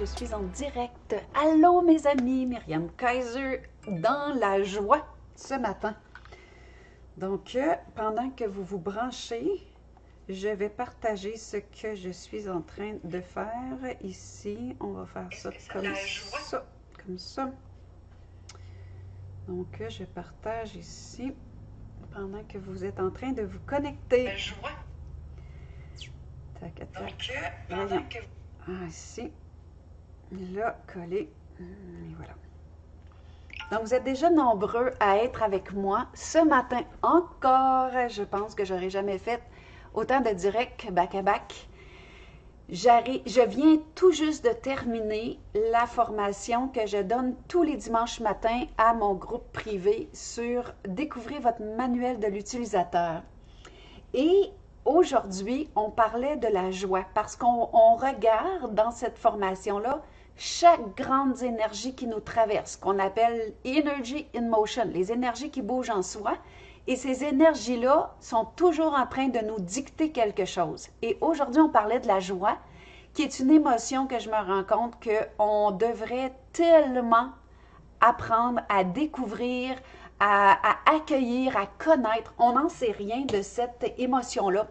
je suis en direct. Allô mes amis, Myriam Kaiser dans la joie ce matin. Donc, pendant que vous vous branchez, je vais partager ce que je suis en train de faire ici. On va faire ça comme ça, comme ça. Donc, je partage ici pendant que vous êtes en train de vous connecter. La joie. Tac, tac. Donc, pendant que... Ah, ici. Là, collé. Et voilà. Donc, vous êtes déjà nombreux à être avec moi ce matin encore. Je pense que j'aurais jamais fait autant de directs back-à-back. Je viens tout juste de terminer la formation que je donne tous les dimanches matins à mon groupe privé sur Découvrez votre manuel de l'utilisateur. Et aujourd'hui, on parlait de la joie parce qu'on regarde dans cette formation-là chaque grande énergie qui nous traverse, qu'on appelle Energy in Motion, les énergies qui bougent en soi. Et ces énergies-là sont toujours en train de nous dicter quelque chose. Et aujourd'hui, on parlait de la joie, qui est une émotion que je me rends compte qu'on devrait tellement apprendre à découvrir, à accueillir, à connaître. On n'en sait rien de cette émotion-là.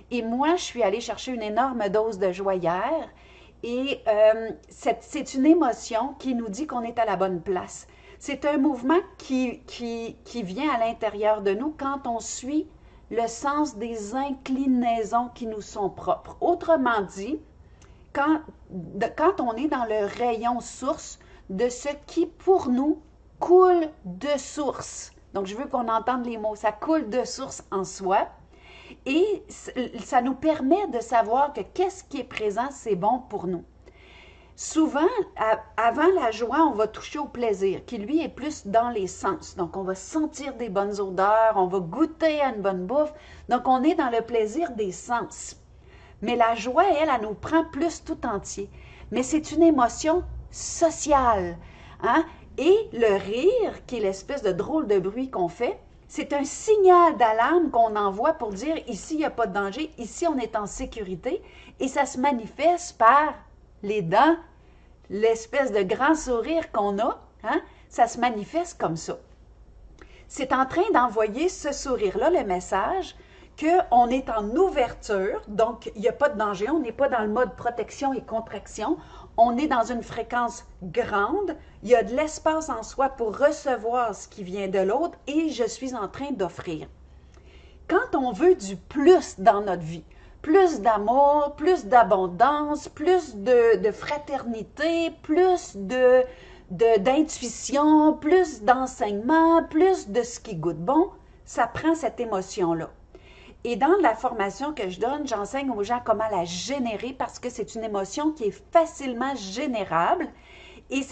Et moi, je suis allée chercher une énorme dose de joie hier. Et c'est une émotion qui nous dit qu'on est à la bonne place. C'est un mouvement qui vient à l'intérieur de nous quand on suit le sens des inclinaisons qui nous sont propres. Autrement dit, quand on est dans le rayon source de ce qui, pour nous, coule de source. Donc, je veux qu'on entende les mots. Ça coule de source en soi. Et ça nous permet de savoir que qu'est-ce qui est présent, c'est bon pour nous. Souvent, avant la joie, on va toucher au plaisir, qui lui est plus dans les sens. Donc, on va sentir des bonnes odeurs, on va goûter à une bonne bouffe. Donc, on est dans le plaisir des sens. Mais la joie, elle nous prend plus tout entier. Mais c'est une émotion sociale. Hein? Et le rire, qui est l'espèce de drôle de bruit qu'on fait, c'est un signal d'alarme qu'on envoie pour dire ici, il n'y a pas de danger, ici, on est en sécurité. Et ça se manifeste par les dents, l'espèce de grand sourire qu'on a, hein? Ça se manifeste comme ça. C'est en train d'envoyer ce sourire-là, le message qu'on est en ouverture, donc il n'y a pas de danger, on n'est pas dans le mode protection et contraction, on est dans une fréquence grande, il y a de l'espace en soi pour recevoir ce qui vient de l'autre et je suis en train d'offrir. Quand on veut du plus dans notre vie, plus d'amour, plus d'abondance, plus de fraternité, plus d'intuition, plus d'enseignement, plus de ce qui goûte bon, ça prend cette émotion-là. Et dans la formation que je donne, j'enseigne aux gens comment la générer parce que c'est une émotion qui est facilement générable et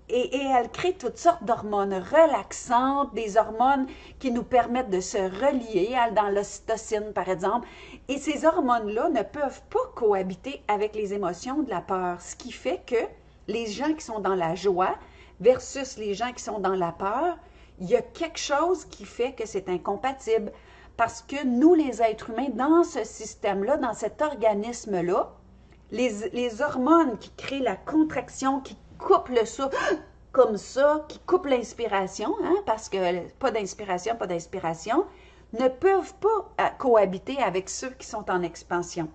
elle crée toutes sortes d'hormones relaxantes, des hormones qui nous permettent de se relier, dans l'ocytocine par exemple. Et ces hormones-là ne peuvent pas cohabiter avec les émotions de la peur, ce qui fait que les gens qui sont dans la joie versus les gens qui sont dans la peur, il y a quelque chose qui fait que c'est incompatible. Parce que nous, les êtres humains, dans ce système-là, dans cet organisme-là, les hormones qui créent la contraction, qui coupent le souffle comme ça, qui coupent l'inspiration, hein, parce que pas d'inspiration, ne peuvent pas cohabiter avec ceux qui sont en expansion.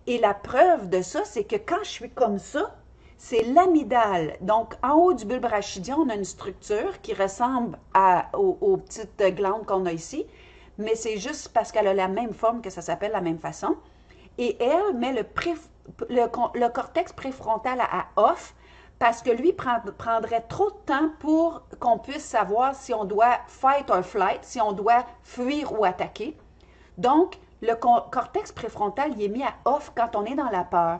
Et la preuve de ça, c'est que quand je suis comme ça, c'est l'amygdale. Donc, en haut du bulbe rachidien, on a une structure qui ressemble aux petites glandes qu'on a ici, mais c'est juste parce qu'elle a la même forme que ça s'appelle la même façon. Et elle met le cortex préfrontal à off parce que lui prendrait trop de temps pour qu'on puisse savoir si on doit fight or flight, si on doit fuir ou attaquer. Donc, le cortex préfrontal, il est mis à off quand on est dans la peur.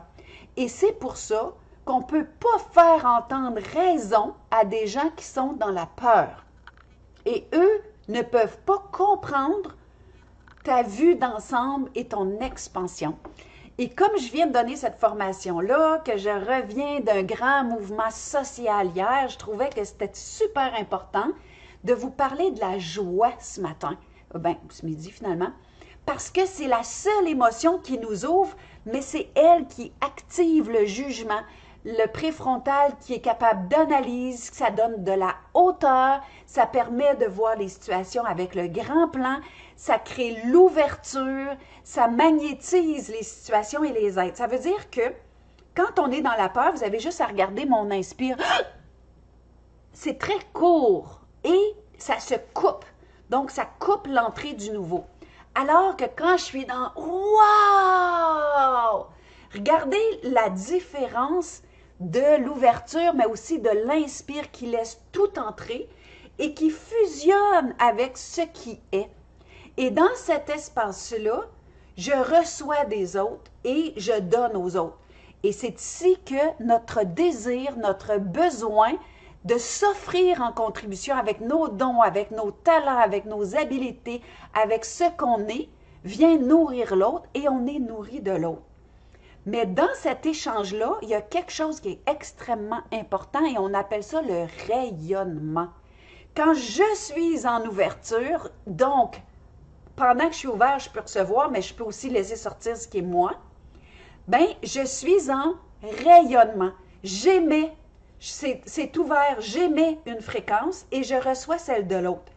Et c'est pour ça qu'on ne peut pas faire entendre raison à des gens qui sont dans la peur. Et eux ne peuvent pas comprendre ta vue d'ensemble et ton expansion. Et comme je viens de donner cette formation-là, que je reviens d'un grand mouvement social hier, je trouvais que c'était super important de vous parler de la joie ce matin, ce midi finalement, parce que c'est la seule émotion qui nous ouvre, mais c'est elle qui active le jugement. le préfrontal qui est capable d'analyse, ça donne de la hauteur, ça permet de voir les situations avec le grand plan, ça crée l'ouverture, ça magnétise les situations et les êtres. Ça veut dire que quand on est dans la peur, vous avez juste à regarder mon inspire. C'est très court et ça se coupe. Donc, ça coupe l'entrée du nouveau. Alors que quand je suis dans « Wow! » Regardez la différence de l'ouverture, mais aussi de l'inspire qui laisse tout entrer et qui fusionne avec ce qui est. Et dans cet espace-là, je reçois des autres et je donne aux autres. Et c'est ici que notre désir, notre besoin de s'offrir en contribution avec nos dons, avec nos talents, avec nos habiletés, avec ce qu'on est, vient nourrir l'autre et on est nourri de l'autre. Mais dans cet échange-là, il y a quelque chose qui est extrêmement important et on appelle ça le rayonnement. Quand je suis en ouverture, donc pendant que je suis ouvert, je peux recevoir, mais je peux aussi laisser sortir ce qui est moi, bien, je suis en rayonnement. J'émets, c'est ouvert, j'émets une fréquence et je reçois celle de l'autre.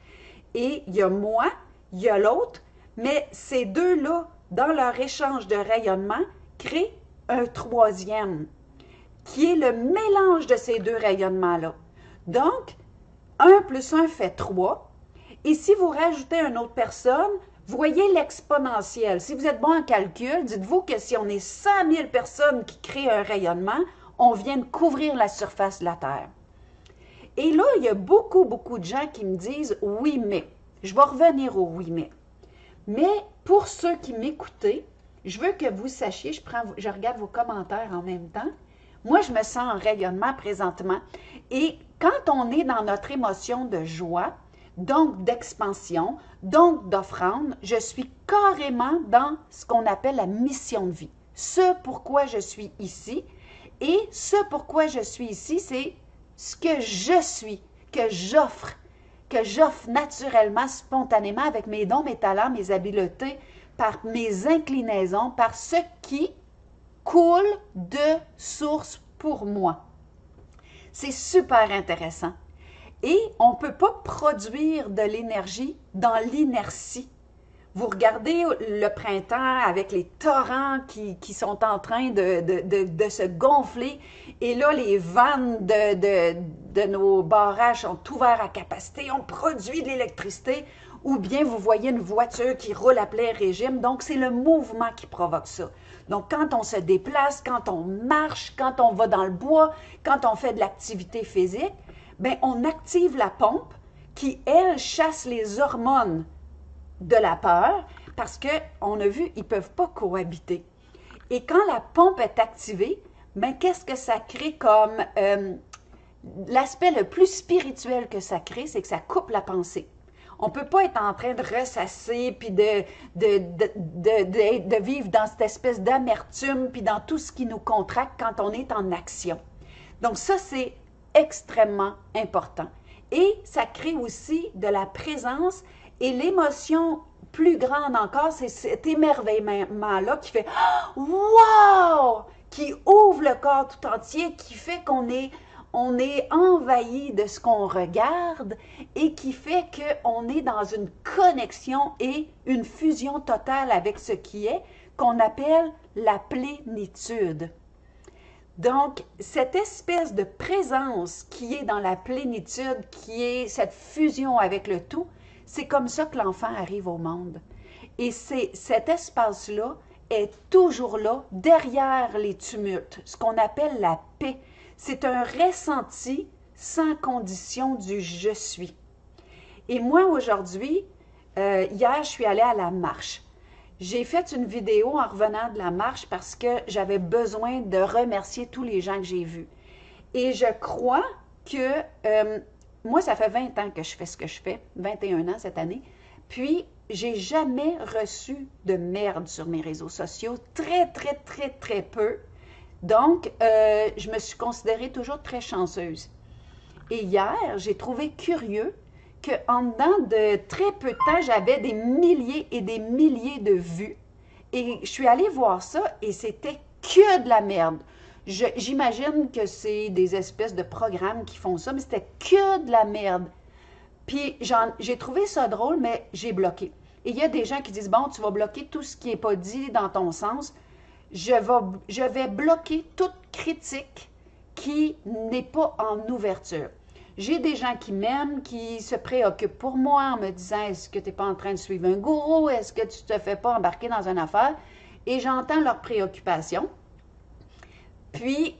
Et il y a moi, il y a l'autre, mais ces deux-là, dans leur échange de rayonnement, créent un troisième, qui est le mélange de ces deux rayonnements-là. Donc, 1 plus 1 fait 3. Et si vous rajoutez une autre personne, vous voyez l'exponentiel. Si vous êtes bon en calcul, dites-vous que si on est 100 000 personnes qui créent un rayonnement, on vient de couvrir la surface de la Terre. Et là, il y a beaucoup de gens qui me disent « oui, mais ». Je vais revenir au « oui, mais ». Mais pour ceux qui m'écoutez, je veux que vous sachiez, je regarde vos commentaires en même temps. Moi, je me sens en rayonnement présentement. Et quand on est dans notre émotion de joie, donc d'expansion, donc d'offrande, je suis carrément dans ce qu'on appelle la mission de vie. Ce pourquoi je suis ici. Et ce pourquoi je suis ici, c'est ce que je suis, que j'offre naturellement, spontanément, avec mes dons, mes talents, mes habiletés, par mes inclinaisons, par ce qui coule de source pour moi. C'est super intéressant. Et on ne peut pas produire de l'énergie dans l'inertie. Vous regardez le printemps avec les torrents qui sont en train de se gonfler et là, les vannes de nos barrages sont ouverts à capacité, on produit de l'électricité ou bien vous voyez une voiture qui roule à plein régime. Donc, c'est le mouvement qui provoque ça. Donc, quand on se déplace, quand on marche, quand on va dans le bois, quand on fait de l'activité physique, bien, on active la pompe qui, elle, chasse les hormones de la peur parce qu'on a vu, ils ne peuvent pas cohabiter. Et quand la pompe est activée, bien, qu'est-ce que ça crée comme... l'aspect le plus spirituel que ça crée, c'est que ça coupe la pensée. On ne peut pas être en train de ressasser puis de vivre dans cette espèce d'amertume puis dans tout ce qui nous contracte quand on est en action. Donc ça, c'est extrêmement important. Et ça crée aussi de la présence et l'émotion plus grande encore, c'est cet émerveillement-là qui fait « Wow! » qui ouvre le corps tout entier, qui fait qu'on est envahi de ce qu'on regarde et qui fait qu'on est dans une connexion et une fusion totale avec ce qui est, qu'on appelle la plénitude. Donc, cette espèce de présence qui est dans la plénitude, qui est cette fusion avec le tout, c'est comme ça que l'enfant arrive au monde. Et cet espace-là est toujours là, derrière les tumultes, ce qu'on appelle la paix. C'est un ressenti sans condition du « je suis ». Et moi, aujourd'hui, hier, je suis allée à la marche. J'ai fait une vidéo en revenant de la marche parce que j'avais besoin de remercier tous les gens que j'ai vus. Et je crois que moi, ça fait 20 ans que je fais ce que je fais, 21 ans cette année, puis j'ai jamais reçu de merde sur mes réseaux sociaux, très peu. Donc, je me suis considérée toujours très chanceuse. Et hier, j'ai trouvé curieux qu'en dedans de très peu de temps, j'avais des milliers et des milliers de vues. Et je suis allée voir ça et c'était que de la merde. J'imagine que c'est des espèces de programmes qui font ça, mais c'était que de la merde. Puis j'ai trouvé ça drôle, mais j'ai bloqué. Et il y a des gens qui disent, bon, tu vas bloquer tout ce qui n'est pas dit dans ton sens. Je vais bloquer toute critique qui n'est pas en ouverture. J'ai des gens qui m'aiment, qui se préoccupent pour moi en me disant, est-ce que tu n'es pas en train de suivre un gourou? Est-ce que tu ne te fais pas embarquer dans une affaire? Et j'entends leurs préoccupations. Puis,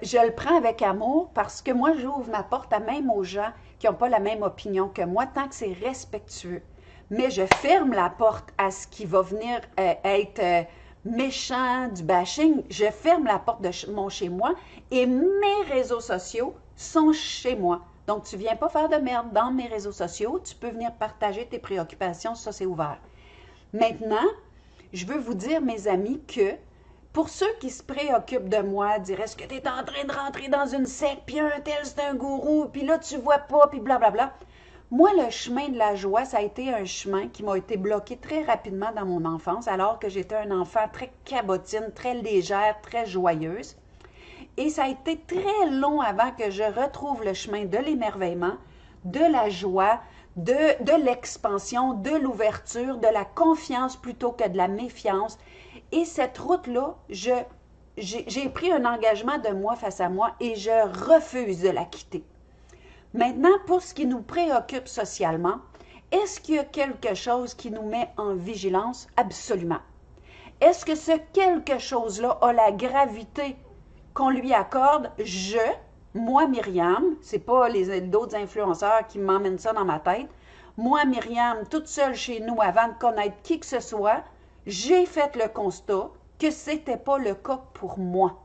je le prends avec amour parce que moi, j'ouvre ma porte à même aux gens qui n'ont pas la même opinion que moi, tant que c'est respectueux. Mais je ferme la porte à ce qui va venir être méchant, du bashing. Je ferme la porte de mon chez moi et mes réseaux sociaux sont chez moi. Donc, tu ne viens pas faire de merde dans mes réseaux sociaux. Tu peux venir partager tes préoccupations, ça c'est ouvert. Maintenant, je veux vous dire, mes amis, que pour ceux qui se préoccupent de moi, dire est-ce que tu es en train de rentrer dans une secte, puis un tel c'est un gourou, puis là tu vois pas, puis blablabla. Moi, le chemin de la joie, ça a été un chemin qui m'a été bloqué très rapidement dans mon enfance, alors que j'étais un enfant très cabotine, très légère, très joyeuse. Et ça a été très long avant que je retrouve le chemin de l'émerveillement, de la joie, de l'expansion, de l'ouverture, de la confiance plutôt que de la méfiance. Et cette route-là, j'ai pris un engagement de moi face à moi et je refuse de la quitter. Maintenant, pour ce qui nous préoccupe socialement, est-ce qu'il y a quelque chose qui nous met en vigilance? Absolument. Est-ce que ce quelque chose-là a la gravité qu'on lui accorde? Moi, Myriam, c'est pas d'autres influenceurs qui m'emmènent ça dans ma tête. Moi, Myriam, toute seule chez nous, avant de connaître qui que ce soit, j'ai fait le constat que c'était pas le cas pour moi.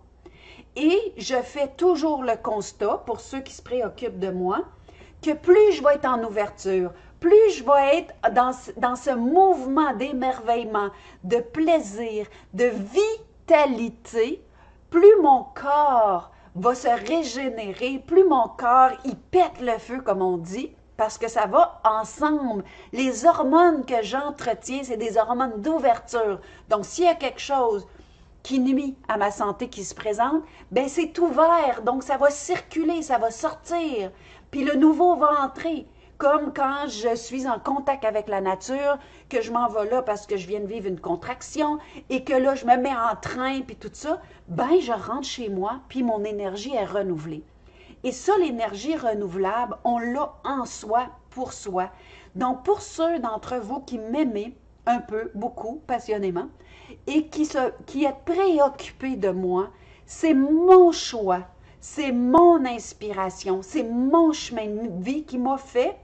Et je fais toujours le constat, pour ceux qui se préoccupent de moi, que plus je vais être en ouverture, plus je vais être dans ce mouvement d'émerveillement, de plaisir, de vitalité, plus mon corps va se régénérer, plus mon corps, il pète le feu, comme on dit, parce que ça va ensemble. Les hormones que j'entretiens, c'est des hormones d'ouverture. Donc, s'il y a quelque chose qui nuit à ma santé qui se présente, ben c'est ouvert, donc ça va circuler, ça va sortir, puis le nouveau va entrer. Comme quand je suis en contact avec la nature, que je m'en vais là parce que je viens de vivre une contraction et que là je me mets en train puis tout ça, ben je rentre chez moi puis mon énergie est renouvelée. Et ça, l'énergie renouvelable, on l'a en soi, pour soi. Donc, pour ceux d'entre vous qui m'aimez un peu, beaucoup, passionnément, et qui êtes préoccupés de moi, c'est mon choix, c'est mon inspiration, c'est mon chemin de vie qui m'a fait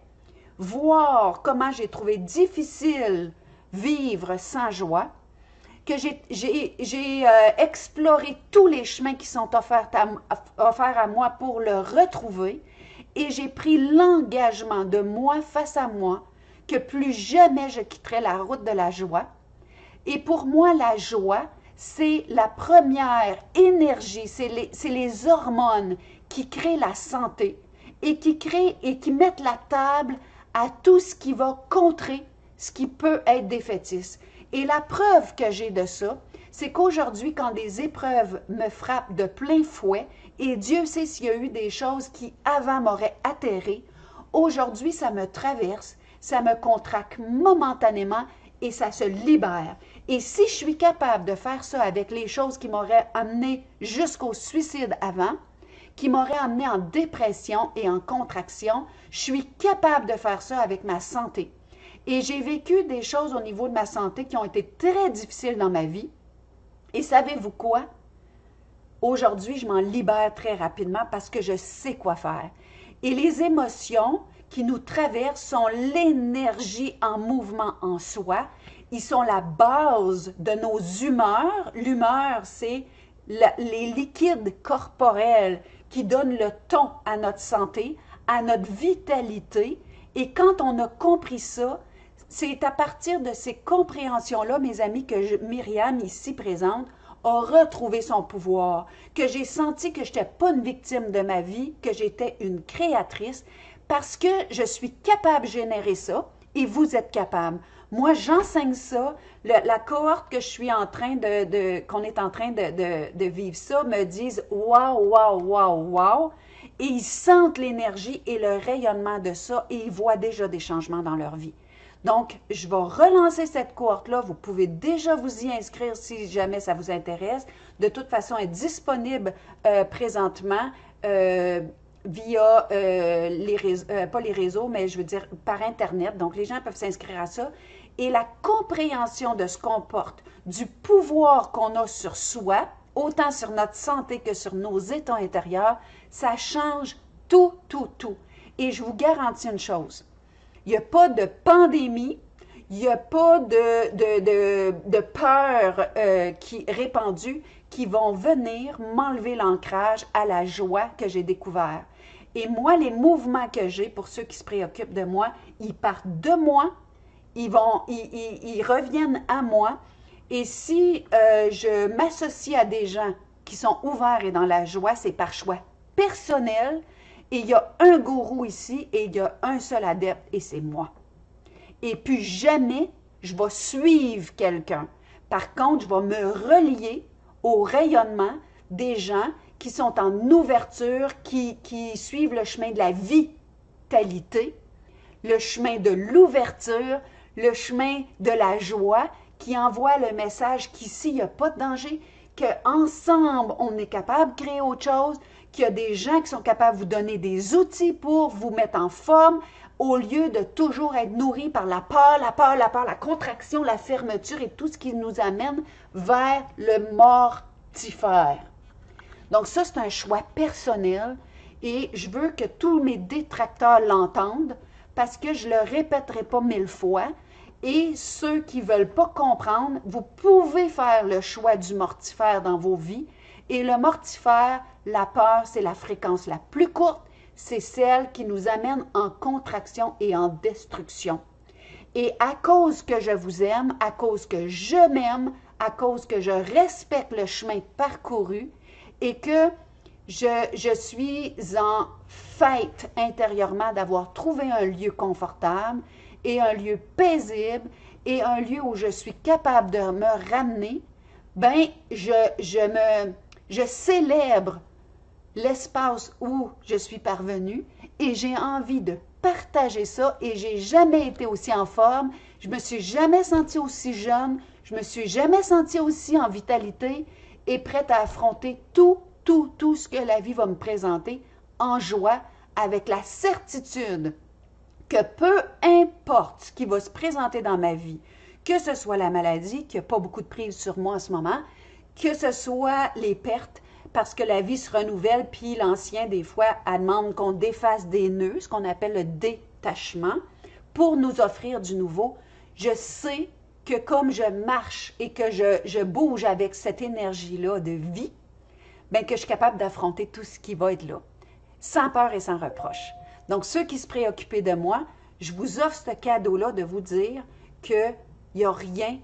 voir comment j'ai trouvé difficile vivre sans joie, que j'ai exploré tous les chemins qui sont offerts à moi pour le retrouver et j'ai pris l'engagement de moi face à moi que plus jamais je quitterai la route de la joie. Et pour moi, la joie, c'est la première énergie, c'est les hormones qui créent la santé et qui mettent la table à tout ce qui va contrer ce qui peut être défaitiste. Et la preuve que j'ai de ça, c'est qu'aujourd'hui, quand des épreuves me frappent de plein fouet, et Dieu sait s'il y a eu des choses qui avant m'auraient atterré, aujourd'hui, ça me traverse, ça me contracte momentanément et ça se libère. Et si je suis capable de faire ça avec les choses qui m'auraient amené jusqu'au suicide avant, qui m'auraient amené en dépression et en contraction, je suis capable de faire ça avec ma santé. Et j'ai vécu des choses au niveau de ma santé qui ont été très difficiles dans ma vie. Et savez-vous quoi? Aujourd'hui, je m'en libère très rapidement parce que je sais quoi faire. Et les émotions qui nous traversent sont l'énergie en mouvement en soi. Ils sont la base de nos humeurs. L'humeur, c'est les liquides corporels qui donnent le ton à notre santé, à notre vitalité. Et quand on a compris ça, c'est à partir de ces compréhensions-là, mes amis, que Myriam, ici présente, a retrouvé son pouvoir, que j'ai senti que je n'étais pas une victime de ma vie, que j'étais une créatrice, parce que je suis capable de générer ça, et vous êtes capable. Moi, j'enseigne ça. La cohorte que je suis en train qu'on est en train de vivre ça me disent waouh, waouh, waouh, waouh. Et ils sentent l'énergie et le rayonnement de ça et ils voient déjà des changements dans leur vie. Donc, je vais relancer cette cohorte-là. Vous pouvez déjà vous y inscrire si jamais ça vous intéresse. De toute façon, elle est disponible présentement via les réseaux, pas les réseaux, mais je veux dire par Internet. Donc, les gens peuvent s'inscrire à ça. Et la compréhension de ce qu'on porte, du pouvoir qu'on a sur soi, autant sur notre santé que sur nos états intérieurs, ça change tout, tout, tout. Et je vous garantis une chose, il n'y a pas de pandémie, il n'y a pas de peur répandue qui vont venir m'enlever l'ancrage à la joie que j'ai découvert. Et moi, les mouvements que j'ai, pour ceux qui se préoccupent de moi, ils partent de moi, ils reviennent à moi. Et si je m'associe à des gens qui sont ouverts et dans la joie, c'est par choix personnel. Et il y a un gourou ici et il y a un seul adepte et c'est moi. Et puis jamais je vais suivre quelqu'un. Par contre, je vais me relier au rayonnement des gens qui sont en ouverture, qui suivent le chemin de la vitalité, le chemin de l'ouverture, le chemin de la joie, qui envoie le message qu'ici, il n'y a pas de danger, qu'ensemble, on est capable de créer autre chose, qu'il y a des gens qui sont capables de vous donner des outils pour vous mettre en forme, au lieu de toujours être nourri par la peur, la peur, la peur, la contraction, la fermeture et tout ce qui nous amène vers le mortifère. Donc ça, c'est un choix personnel et je veux que tous mes détracteurs l'entendent parce que je ne le répéterai pas 1000 fois. Et ceux qui ne veulent pas comprendre, vous pouvez faire le choix du mortifère dans vos vies. Et le mortifère, la peur, c'est la fréquence la plus courte, c'est celle qui nous amène en contraction et en destruction. Et à cause que je vous aime, à cause que je m'aime, à cause que je respecte le chemin parcouru et que je suis en fête intérieurement d'avoir trouvé un lieu confortable et un lieu paisible et un lieu où je suis capable de me ramener, ben je célèbre l'espace où je suis parvenue et j'ai envie de partager ça et j'ai jamais été aussi en forme, je me suis jamais sentie aussi jeune, je me suis jamais sentie aussi en vitalité et prête à affronter tout ce que la vie va me présenter en joie avec la certitude que peu importe ce qui va se présenter dans ma vie, que ce soit la maladie, qui n'a pas beaucoup de prise sur moi en ce moment, que ce soit les pertes, parce que la vie se renouvelle, puis l'ancien, des fois, elle demande qu'on défasse des nœuds, ce qu'on appelle le détachement, pour nous offrir du nouveau. Je sais que comme je marche et que je bouge avec cette énergie-là de vie, bien que je suis capable d'affronter tout ce qui va être là, sans peur et sans reproche. Donc, ceux qui se préoccupaient de moi, je vous offre ce cadeau-là de vous dire qu'il n'y a rien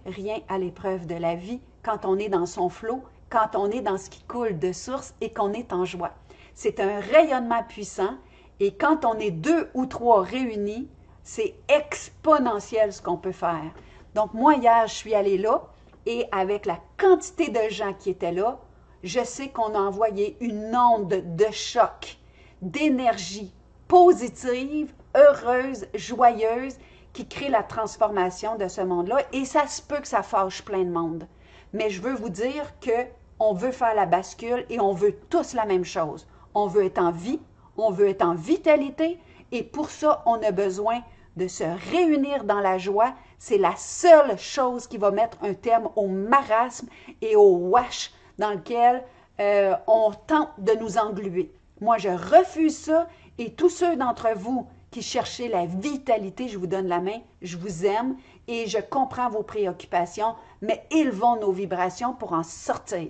à l'épreuve de la vie quand on est dans son flot, quand on est dans ce qui coule de source et qu'on est en joie. C'est un rayonnement puissant et quand on est 2 ou 3 réunis, c'est exponentiel ce qu'on peut faire. Donc, moi, hier, je suis allée là et avec la quantité de gens qui étaient là, je sais qu'on a envoyé une onde de choc, d'énergie positive, heureuse, joyeuse, qui crée la transformation de ce monde-là. Et ça se peut que ça fâche plein de monde. Mais je veux vous dire qu'on veut faire la bascule et on veut tous la même chose. On veut être en vie, on veut être en vitalité et pour ça, on a besoin de se réunir dans la joie. C'est la seule chose qui va mettre un terme au marasme et au wash dans lequel on tente de nous engluer. Moi, je refuse ça et tous ceux d'entre vous qui cherchez la vitalité, je vous donne la main, je vous aime et je comprends vos préoccupations, mais élevons nos vibrations pour en sortir.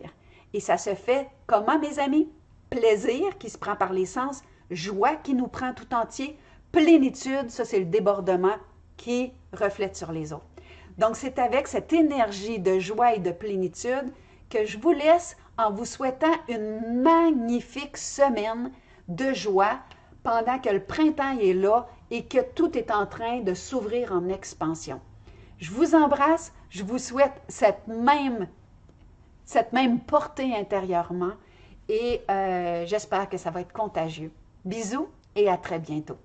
Et ça se fait comment, mes amis? Plaisir qui se prend par les sens, joie qui nous prend tout entier, plénitude, ça c'est le débordement qui reflète sur les autres. Donc, c'est avec cette énergie de joie et de plénitude que je vous laisse en vous souhaitant une magnifique semaine de joie pendant que le printemps est là et que tout est en train de s'ouvrir en expansion. Je vous embrasse, je vous souhaite cette même portée intérieurement et j'espère que ça va être contagieux. Bisous et à très bientôt.